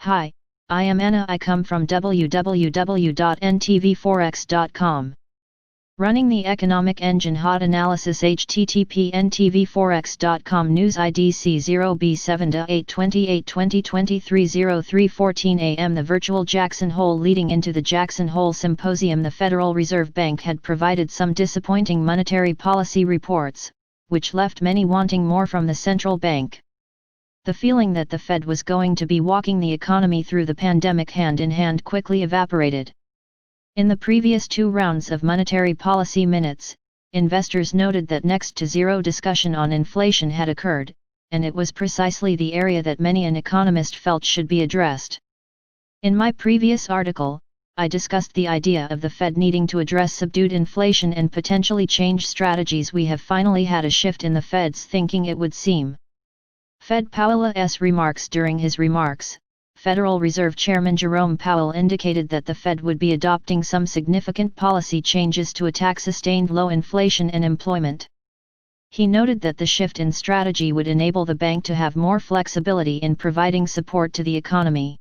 Hi, I am Anna. I come from www.ntvforex.com. Running the economic engine hot analysis http ntvforex.com news IDC 0B7-8-28-2023 03:14 a.m. The virtual Jackson Hole. Leading into the Jackson Hole Symposium, the Federal Reserve Bank had provided some disappointing monetary policy reports, which left many wanting more from the central bank. The feeling that the Fed was going to be walking the economy through the pandemic hand in hand quickly evaporated. In the previous two rounds of monetary policy minutes, investors noted that next to zero discussion on inflation had occurred, and it was precisely the area that many an economist felt should be addressed. In my previous article, I discussed the idea of the Fed needing to address subdued inflation and potentially change strategies. We have finally had a shift in the Fed's thinking, it would seem. Fed Powell's remarks. During his remarks, Federal Reserve Chairman Jerome Powell indicated that the Fed would be adopting some significant policy changes to attack sustained low inflation and employment. He noted that the shift in strategy would enable the bank to have more flexibility in providing support to the economy.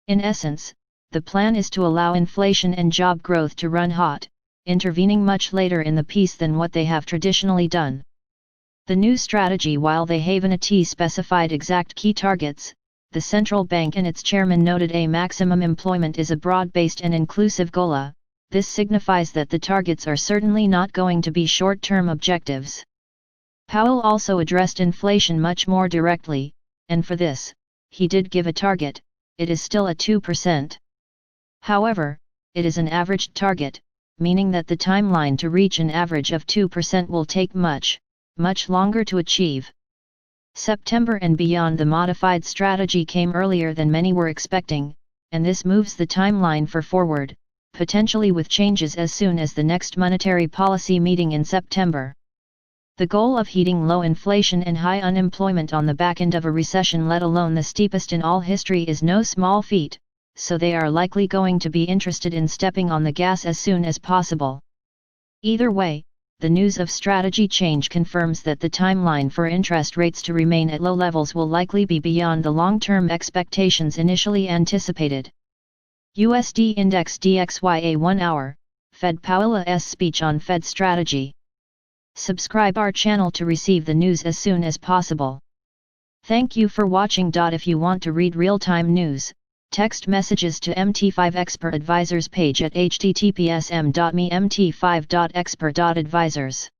In essence, the plan is to allow inflation and job growth to run hot, intervening much later in the piece than what they have traditionally done. The new strategy, while they haven't specified exact key targets, the central bank and its chairman noted a maximum employment is a broad-based and inclusive goal. This signifies that the targets are certainly not going to be short-term objectives. Powell also addressed inflation much more directly, and for this, he did give a target. It is still at 2%. However, it is an averaged target, meaning that the timeline to reach an average of 2% will take much longer to achieve. September and beyond. The modified strategy came earlier than many were expecting, and this moves the timeline forward, potentially with changes as soon as the next monetary policy meeting in September. The goal of heating low inflation and high unemployment on the back end of a recession, let alone the steepest in all history, is no small feat, so they are likely going to be interested in stepping on the gas as soon as possible. Either way, the news of strategy change confirms that the timeline for interest rates to remain at low levels will likely be beyond the long-term expectations initially anticipated. USD Index DXYA 1 hour, Fed Powell's speech on Fed strategy. Subscribe our channel to receive the news as soon as possible. Thank you for watching. If you want to read real-time news, text messages to MT5 Expert Advisors page at https://m.me/mt5.expert.advisors.